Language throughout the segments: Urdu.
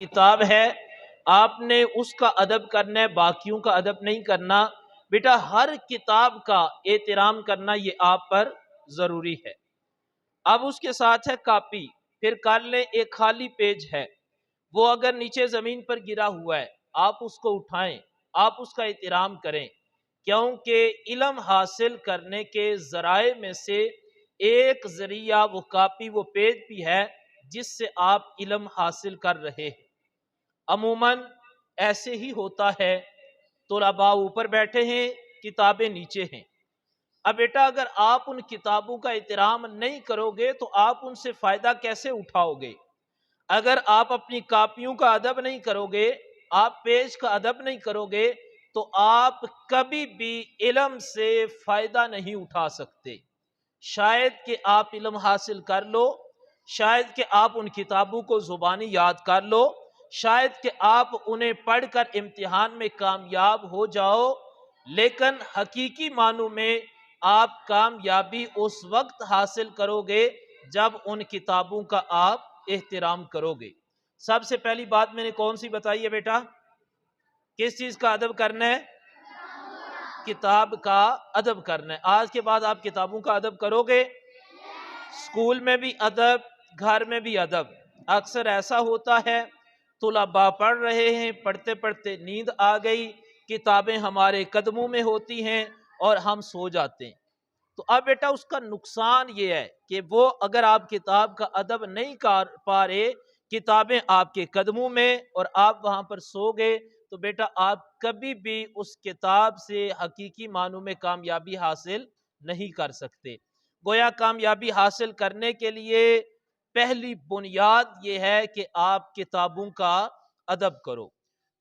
کتاب ہے، آپ نے اس کا ادب کرنا ہے، باقیوں کا ادب نہیں کرنا۔ بیٹا ہر کتاب کا احترام کرنا یہ آپ پر ضروری ہے۔ اب اس کے ساتھ ہے کاپی، پھر کر لیں ایک خالی پیج ہے، وہ اگر نیچے زمین پر گرا ہوا ہے آپ اس کو اٹھائیں، آپ اس کا احترام کریں، کیونکہ علم حاصل کرنے کے ذرائع میں سے ایک ذریعہ وہ کاپی وہ پیج بھی ہے جس سے آپ علم حاصل کر رہے ہیں۔ عموماً ایسے ہی ہوتا ہے، طلباء اوپر بیٹھے ہیں، کتابیں نیچے ہیں۔ اب بیٹا اگر آپ ان کتابوں کا احترام نہیں کرو گے تو آپ ان سے فائدہ کیسے اٹھاؤ گے؟ اگر آپ اپنی کاپیوں کا ادب نہیں کرو گے، آپ پیج کا ادب نہیں کرو گے تو آپ کبھی بھی علم سے فائدہ نہیں اٹھا سکتے۔ شاید کہ آپ علم حاصل کر لو، شاید کہ آپ ان کتابوں کو زبانی یاد کر لو، شاید کہ آپ انہیں پڑھ کر امتحان میں کامیاب ہو جاؤ، لیکن حقیقی معنوں میں آپ کامیابی اس وقت حاصل کرو گے جب ان کتابوں کا آپ احترام کرو گے۔ سب سے پہلی بات میں نے کون سی بتائی ہے بیٹا؟ کس چیز کا ادب کرنا ہے؟ کتاب کا ادب کرنا ہے۔ آج کے بعد آپ کتابوں کا ادب کرو گے، اسکول میں بھی ادب، گھر میں بھی ادب۔ اکثر ایسا ہوتا ہے طلباء پڑھ رہے ہیں، پڑھتے پڑھتے نیند آ گئی، کتابیں ہمارے قدموں میں ہوتی ہیں اور ہم سو جاتے ہیں۔ تو اب بیٹا اس کا نقصان یہ ہے کہ وہ اگر آپ کتاب کا ادب نہیں کر پا رہے، کتابیں آپ کے قدموں میں اور آپ وہاں پر سو گئے، تو بیٹا آپ کبھی بھی اس کتاب سے حقیقی معنوں میں کامیابی حاصل نہیں کر سکتے۔ گویا کامیابی حاصل کرنے کے لیے پہلی بنیاد یہ ہے کہ آپ کتابوں کا ادب کرو۔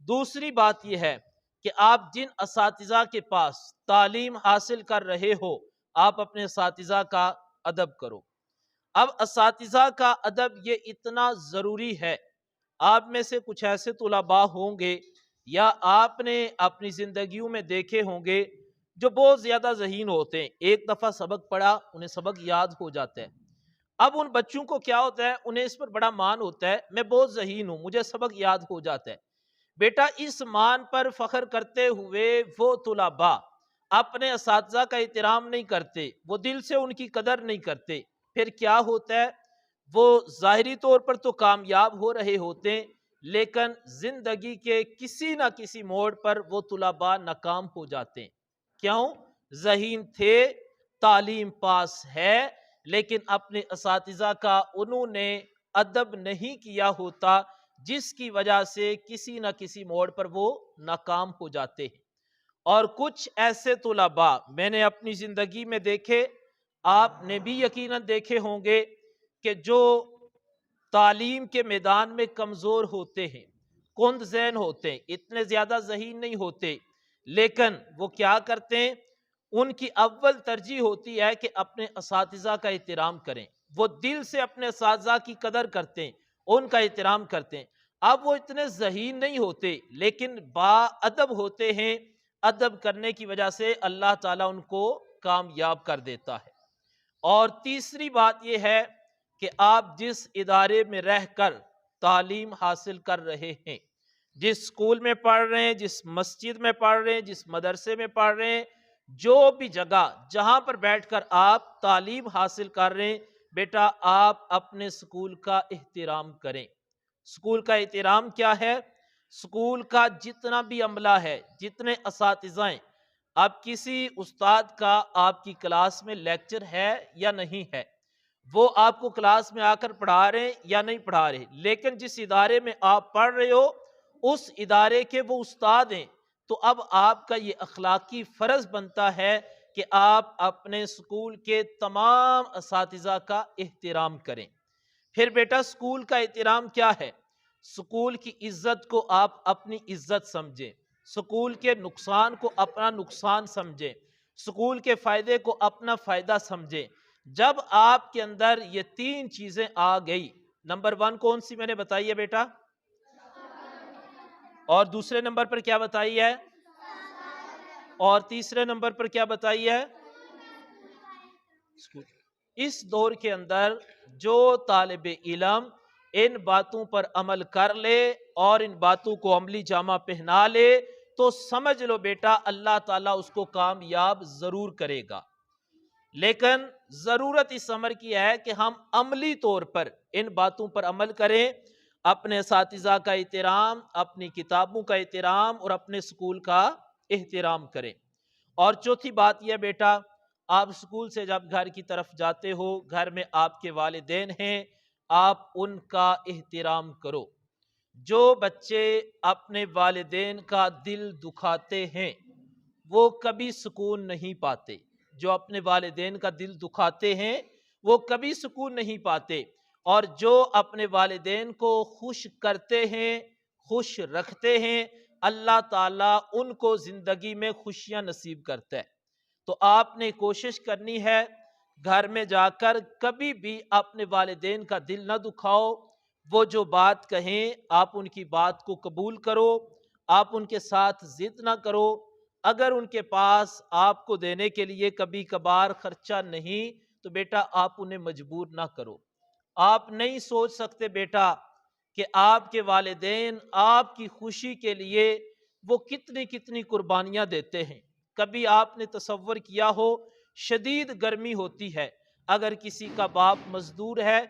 دوسری بات یہ ہے کہ آپ جن اساتذہ کے پاس تعلیم حاصل کر رہے ہو، آپ اپنے اساتذہ کا ادب کرو۔ اب اساتذہ کا ادب یہ اتنا ضروری ہے، آپ میں سے کچھ ایسے طلباء ہوں گے یا آپ نے اپنی زندگیوں میں دیکھے ہوں گے جو بہت زیادہ ذہین ہوتے ہیں، ایک دفعہ سبق پڑھا انہیں سبق یاد ہو جاتا ہے۔ اب ان بچوں کو کیا ہوتا ہے، انہیں اس پر بڑا مان ہوتا ہے، میں بہت ذہین ہوں، مجھے سبق یاد ہو جاتا ہے۔ بیٹا اس مان پر فخر کرتے ہوئے وہ طلباء اپنے اساتذہ کا احترام نہیں کرتے، وہ دل سے ان کی قدر نہیں کرتے، پھر کیا ہوتا ہے، وہ ظاہری طور پر تو کامیاب ہو رہے ہوتے ہیں لیکن زندگی کے کسی نہ کسی موڑ پر وہ طلباء ناکام ہو جاتے ہیں۔ کیوں؟ ذہین تھے، تعلیم پاس ہے، لیکن اپنے اساتذہ کا انہوں نے ادب نہیں کیا ہوتا، جس کی وجہ سے کسی نہ کسی موڑ پر وہ ناکام ہو جاتے ہیں۔ اور کچھ ایسے طلباء میں نے اپنی زندگی میں دیکھے، آپ نے بھی یقیناً دیکھے ہوں گے کہ جو تعلیم کے میدان میں کمزور ہوتے ہیں، کند ذہن ہوتے ہیں، اتنے زیادہ ذہین نہیں ہوتے، لیکن وہ کیا کرتے ہیں، ان کی اول ترجیح ہوتی ہے کہ اپنے اساتذہ کا احترام کریں، وہ دل سے اپنے اساتذہ کی قدر کرتے ہیں، ان کا احترام کرتے ہیں۔ اب وہ اتنے ذہین نہیں ہوتے لیکن با ادب ہوتے ہیں، ادب کرنے کی وجہ سے اللہ تعالیٰ ان کو کامیاب کر دیتا ہے۔ اور تیسری بات یہ ہے کہ آپ جس ادارے میں رہ کر تعلیم حاصل کر رہے ہیں، جس اسکول میں پڑھ رہے ہیں، جس مسجد میں پڑھ رہے ہیں، جس مدرسے میں پڑھ رہے ہیں، جو بھی جگہ جہاں پر بیٹھ کر آپ تعلیم حاصل کر رہے ہیں، بیٹا آپ اپنے اسکول کا احترام کریں۔ اسکول کا احترام کیا ہے؟ اسکول کا جتنا بھی عملہ ہے، جتنے اساتذہ ہیں، اب کسی استاد کا آپ کی کلاس میں لیکچر ہے یا نہیں ہے، وہ آپ کو کلاس میں آ کر پڑھا رہے ہیں یا نہیں پڑھا رہے، لیکن جس ادارے میں آپ پڑھ رہے ہو اس ادارے کے وہ استاد ہیں، تو اب آپ کا یہ اخلاقی فرض بنتا ہے کہ آپ اپنے اسکول کے تمام اساتذہ کا احترام کریں۔ پھر بیٹا اسکول کا احترام کیا ہے؟ اسکول کی عزت کو آپ اپنی عزت سمجھیں، اسکول کے نقصان کو اپنا نقصان سمجھیں، اسکول کے فائدے کو اپنا فائدہ سمجھیں۔ جب آپ کے اندر یہ تین چیزیں آ گئی، نمبر 1 کون سی میں نے بتائی ہے بیٹا؟ اور دوسرے نمبر پر کیا بتائی ہے؟ اور تیسرے نمبر پر کیا بتائی ہے؟ اس دور کے اندر جو طالب علم ان باتوں پر عمل کر لے اور ان باتوں کو عملی جامہ پہنا لے تو سمجھ لو بیٹا اللہ تعالیٰ اس کو کامیاب ضرور کرے گا۔ لیکن ضرورت اس امر کی ہے کہ ہم عملی طور پر ان باتوں پر عمل کریں، اپنے اساتذہ کا احترام، اپنی کتابوں کا احترام اور اپنے سکول کا احترام کریں۔ اور چوتھی بات یہ بیٹا، آپ سکول سے جب گھر کی طرف جاتے ہو، گھر میں آپ کے والدین ہیں، آپ ان کا احترام کرو۔ جو بچے اپنے والدین کا دل دکھاتے ہیں وہ کبھی سکون نہیں پاتے، جو اپنے والدین کا دل دکھاتے ہیں وہ کبھی سکون نہیں پاتے، اور جو اپنے والدین کو خوش کرتے ہیں، خوش رکھتے ہیں، اللہ تعالیٰ ان کو زندگی میں خوشیاں نصیب کرتا ہے۔ تو آپ نے کوشش کرنی ہے گھر میں جا کر کبھی بھی اپنے والدین کا دل نہ دکھاؤ، وہ جو بات کہیں آپ ان کی بات کو قبول کرو، آپ ان کے ساتھ ضد نہ کرو۔ اگر ان کے پاس آپ کو دینے کے لیے کبھی کبھار خرچہ نہیں تو بیٹا آپ انہیں مجبور نہ کرو۔ آپ نہیں سوچ سکتے بیٹا کہ آپ کے والدین آپ کی خوشی کے لیے وہ کتنی کتنی قربانیاں دیتے ہیں۔ کبھی آپ نے تصور کیا ہو شدید گرمی ہوتی ہے، اگر کسی کا باپ مزدور ہے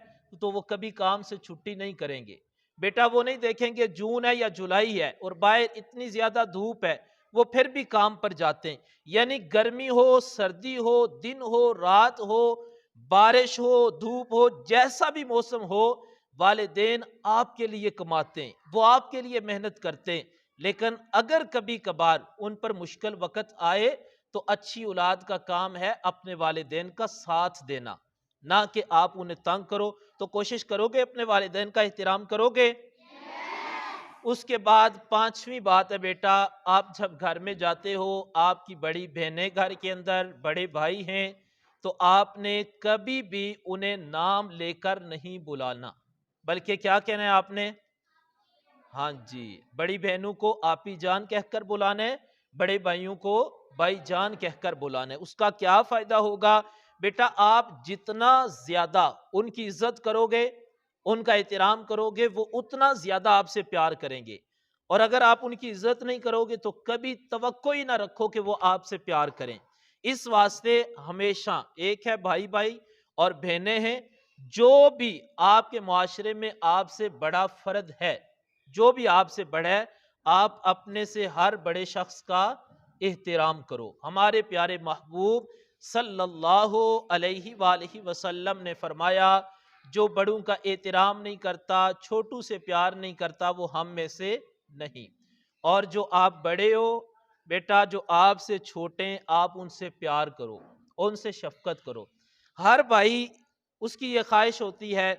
تو وہ کبھی کام سے چھٹی نہیں کریں گے۔ بیٹا وہ نہیں دیکھیں گے جون ہے یا جولائی ہے اور باہر اتنی زیادہ دھوپ ہے، وہ پھر بھی کام پر جاتے ہیں۔ یعنی گرمی ہو، سردی ہو، دن ہو، رات ہو، بارش ہو، دھوپ ہو، جیسا بھی موسم ہو، والدین آپ کے لیے کماتے ہیں، وہ آپ کے لیے محنت کرتے ہیں۔ لیکن اگر کبھی کبھار ان پر مشکل وقت آئے تو اچھی اولاد کا کام ہے اپنے والدین کا ساتھ دینا، نہ کہ آپ انہیں تنگ کرو۔ تو کوشش کرو گے اپنے والدین کا احترام کرو گے؟ اس کے بعد پانچویں بات ہے بیٹا، آپ جب گھر میں جاتے ہو، آپ کی بڑی بہنیں گھر کے اندر، بڑے بھائی ہیں، تو آپ نے کبھی بھی انہیں نام لے کر نہیں بلانا، بلکہ کیا کہنا ہے آپ نے؟ ہاں جی، بڑی بہنوں کو آپی جان کہہ کر بلانا ہے، بڑے بھائیوں کو بھائی جان کہہ کر بلانا ہے۔ اس کا کیا فائدہ ہوگا؟ بیٹا آپ جتنا زیادہ ان کی عزت کرو گے، ان کا احترام کرو گے، وہ اتنا زیادہ آپ سے پیار کریں گے، اور اگر آپ ان کی عزت نہیں کرو گے تو کبھی توقع ہی نہ رکھو کہ وہ آپ سے پیار کریں۔ اس واسطے ہمیشہ ایک ہے بھائی بھائی اور بہنیں ہیں، جو بھی آپ کے معاشرے میں آپ سے بڑا فرد ہے، جو بھی آپ سے بڑا ہے، آپ اپنے سے ہر بڑے شخص کا احترام کرو۔ ہمارے پیارے محبوب صلی اللہ علیہ وآلہ وسلم نے فرمایا جو بڑوں کا احترام نہیں کرتا، چھوٹوں سے پیار نہیں کرتا، وہ ہم میں سے نہیں۔ اور جو آپ بڑے ہو بیٹا، جو آپ سے چھوٹے ہیں، آپ ان سے پیار کرو، ان سے شفقت کرو۔ ہر بھائی اس کی یہ خواہش ہوتی ہے،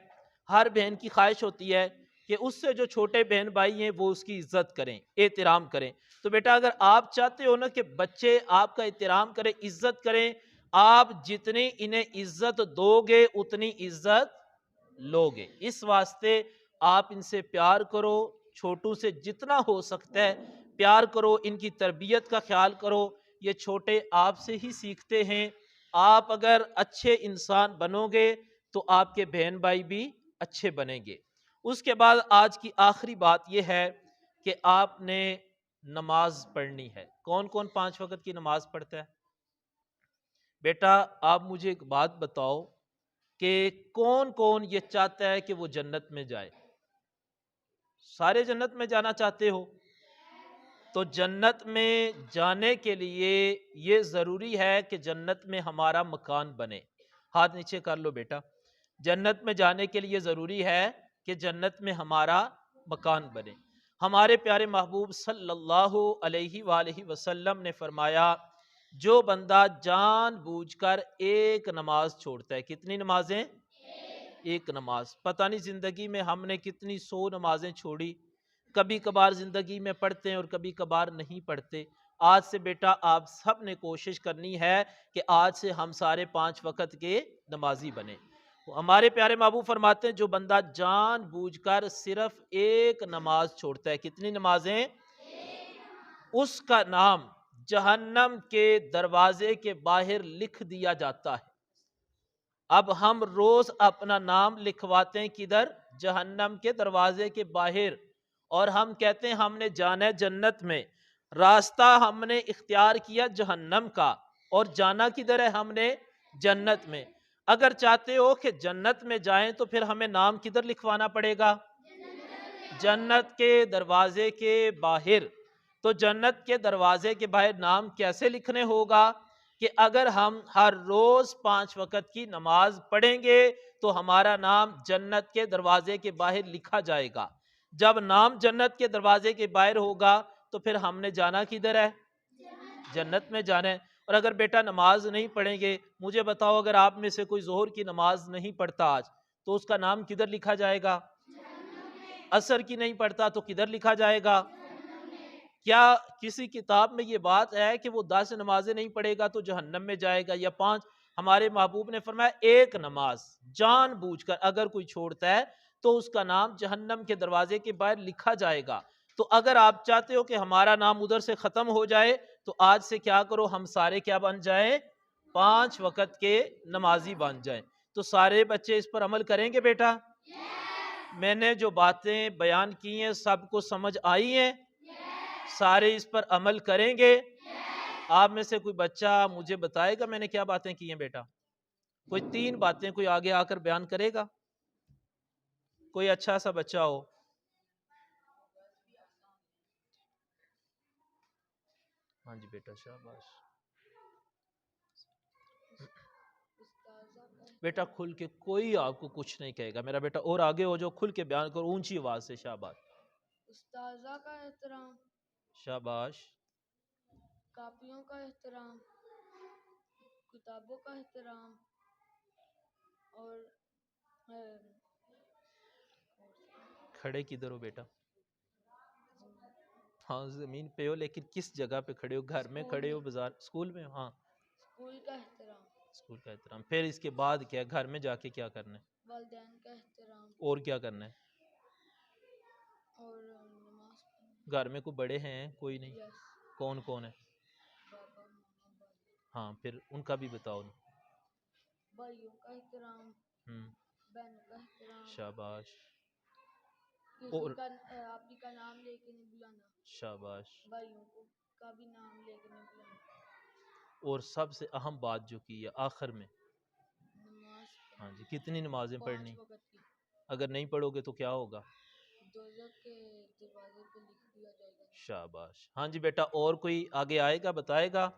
ہر بہن کی خواہش ہوتی ہے کہ اس سے جو چھوٹے بہن بھائی ہیں وہ اس کی عزت کریں، احترام کریں۔ تو بیٹا اگر آپ چاہتے ہو نا کہ بچے آپ کا احترام کریں، عزت کریں، آپ جتنی انہیں عزت دو گے اتنی عزت لوگے۔ اس واسطے آپ ان سے پیار کرو، چھوٹوں سے جتنا ہو سکتا ہے پیار کرو، ان کی تربیت کا خیال کرو۔ یہ چھوٹے آپ سے ہی سیکھتے ہیں۔ آپ اگر اچھے انسان بنو گے تو آپ کے بہن بھائی بھی اچھے بنیں گے۔ اس کے بعد آج کی آخری بات یہ ہے کہ آپ نے نماز پڑھنی ہے۔ کون کون 5 وقت کی نماز پڑھتا ہے؟ بیٹا آپ مجھے ایک بات بتاؤ کہ کون کون یہ چاہتا ہے کہ وہ جنت میں جائے؟ سارے جنت میں جانا چاہتے ہو؟ تو جنت میں جانے کے لیے یہ ضروری ہے کہ جنت میں ہمارا مکان بنے۔ ہاتھ نیچے کر لو بیٹا۔ جنت میں جانے کے لیے ضروری ہے کہ جنت میں ہمارا مکان بنے۔ ہمارے پیارے محبوب صلی اللہ علیہ وآلہ وسلم نے فرمایا جو بندہ جان بوجھ کر ایک نماز چھوڑتا ہے، کتنی نمازیں؟ ایک نماز۔ پتہ نہیں زندگی میں ہم نے کتنی 100 نمازیں چھوڑی، کبھی کبھار زندگی میں پڑھتے ہیں اور کبھی کبھار نہیں پڑھتے۔ آج سے بیٹا آپ سب نے کوشش کرنی ہے کہ آج سے ہم سارے 5 وقت کے نمازی بنیں۔ ہمارے پیارے محبوب فرماتے ہیں جو بندہ جان بوجھ کر صرف ایک نماز چھوڑتا ہے، کتنی نمازیں؟ اس کا نام جہنم کے دروازے کے باہر لکھ دیا جاتا ہے۔ اب ہم روز اپنا نام لکھواتے ہیں کدھر؟ جہنم کے دروازے کے باہر، اور ہم کہتے ہیں ہم نے جانا ہے جنت میں، راستہ ہم نے اختیار کیا جہنم کا، اور جانا کدھر ہے؟ ہم نے جنت میں۔ اگر چاہتے ہو کہ جنت میں جائیں تو پھر ہمیں نام کدھر لکھوانا پڑے گا؟ جنت کے دروازے کے باہر۔ تو جنت کے دروازے کے باہر نام کیسے لکھنے ہوگا؟ کہ اگر ہم ہر روز 5 وقت کی نماز پڑھیں گے تو ہمارا نام جنت کے دروازے کے باہر لکھا جائے گا۔ جب نام جنت کے دروازے کے باہر ہوگا تو پھر ہم نے جانا کدھر ہے؟ جنت میں جانا ہے۔ اور اگر بیٹا نماز نہیں پڑھیں گے، مجھے بتاؤ اگر آپ میں سے کوئی ظہر کی نماز نہیں پڑھتا آج، تو اس کا نام کدھر لکھا جائے گا؟ عصر کی نہیں پڑھتا تو کدھر لکھا جائے گا؟ کیا کسی کتاب میں یہ بات ہے کہ وہ 10 نمازیں نہیں پڑھے گا تو جہنم میں جائے گا یا 5؟ ہمارے محبوب نے فرمایا ایک نماز جان بوجھ کر اگر کوئی چھوڑتا ہے تو اس کا نام جہنم کے دروازے کے باہر لکھا جائے گا۔ تو اگر آپ چاہتے ہو کہ ہمارا نام ادھر سے ختم ہو جائے تو آج سے کیا کرو، ہم سارے کیا بن جائیں؟ 5 وقت کے نمازی بن جائیں۔ تو سارے بچے اس پر عمل کریں گے بیٹا؟ میں نے جو باتیں بیان کی ہیں سب کو سمجھ آئی ہیں؟ سارے اس پر عمل کریں گے؟ آپ میں سے کوئی بچہ مجھے بتائے گا میں نے کیا باتیں کی ہیں بیٹا؟ کوئی 3 باتیں کوئی آگے آ کر بیان کرے گا؟ کوئی اچھا سا بچہ ہو؟ ہاں جی بیٹا شاباش بیٹا، کھل کے کوئی آپ کو کچھ نہیں کہے گا میرا بیٹا، اور آگے ہو جو، کھل کے بیان کرو اونچی آواز سے۔ شاباش استاذہ کا احترام، شاباش کاپیوں کا احترام، کتابوں کا احترام، اور کھڑے کدھر ہو بیٹا؟ ہاں زمین پہ ہو، لیکن کس جگہ پہ کھڑے ہو؟ گھر میں کھڑے ہو، بازار، اسکول میں؟ ہاں اسکول کا احترام، اسکول کا احترام۔ پھر اس کے بعد کیا؟ گھر میں جا کے کیا کرنا ہے؟ والدین کا احترام، اور کیا کرنا ہے؟ اور نماز پڑھنا۔ گھر میں کوئی بڑے ہیں؟ کوئی نہیں؟ یس، کون کون ہے؟ بابا، ماما، بھائی۔ ہاں پھر ان کا بھی بتاؤ۔ بھائیوں کا احترام، بہنوں کا احترام، شاباش کسی اور کا آپ کا نام لے کے نہیں بلانا، شاباش بھائیوں کو کا بھی نام لے کے نہیں بلانا، اور سب سے اہم بات جو کی ہے آخر میں، نماز ہاں جی، کتنی نمازیں 5 پڑھنی؟ وقت کی، اگر نہیں پڑھو گے تو کیا ہوگا؟ دوزخ کے دروازے پہ لکھ دیا جائے گا۔ شاباش ہاں جی بیٹا، اور کوئی آگے آئے گا بتائے گا؟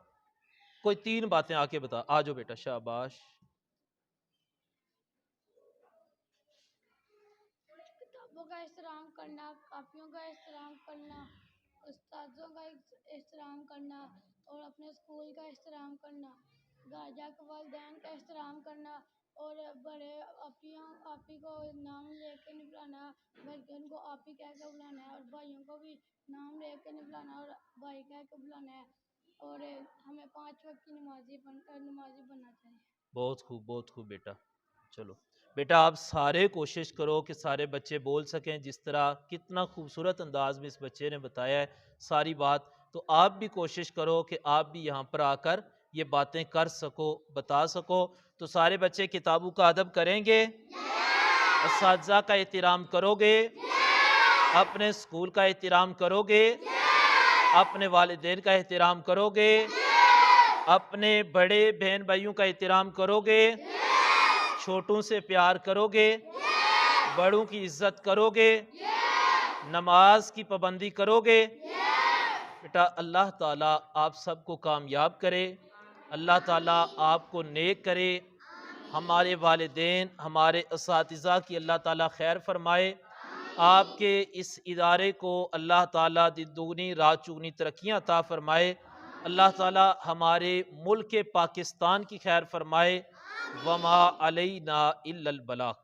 کوئی 3 باتیں آ کے بتا، آ جاؤ بیٹا شاباش۔ کتابوں کا احترام کرنا، کاپیوں کا احترام کرنا، استادوں کا احترام کرنا، اور اپنے اسکول کا احترام کرنا، گھر جا کے والدین کا احترام کرنا، اور بڑے آپی کو نام لے کے نہیں بلانا بلکہ ان کو آپی کہہ کے بلانا ہے، اور بھائیوں کو بھی نام لے کے نہیں بلانا اور بھائی کہہ کے بلانا ہے، اور ہمیں 5 وقت کی نمازی بننا چاہیے۔ بہت خوب بہت خوب بیٹا۔ چلو بیٹا آپ سارے کوشش کرو کہ سارے بچے بول سکیں، جس طرح کتنا خوبصورت انداز میں اس بچے نے بتایا ہے ساری بات، تو آپ بھی کوشش کرو کہ آپ بھی یہاں پر آ کر یہ باتیں کر سکو، بتا سکو۔ تو سارے بچے کتابوں کا ادب کریں گے؟ اساتذہ کا احترام کرو گے؟ اپنے اسکول کا احترام کرو گے؟ اپنے والدین کا احترام کرو گے؟ اپنے بڑے بہن بھائیوں کا احترام کرو گے؟ چھوٹوں سے پیار کرو گے؟ بڑوں کی عزت کرو گے؟ نماز کی پابندی کرو گے؟ بیٹا اللہ تعالیٰ آپ سب کو کامیاب کرے، اللہ تعالیٰ آپ کو نیک کرے، ہمارے والدین ہمارے اساتذہ کی اللہ تعالیٰ خیر فرمائے، آپ کے اس ادارے کو اللہ تعالیٰ دن دگنی رات چگنی ترقیاں عطا فرمائے، اللہ تعالیٰ ہمارے ملک پاکستان کی خیر فرمائے، وما علینا الا البلاغ۔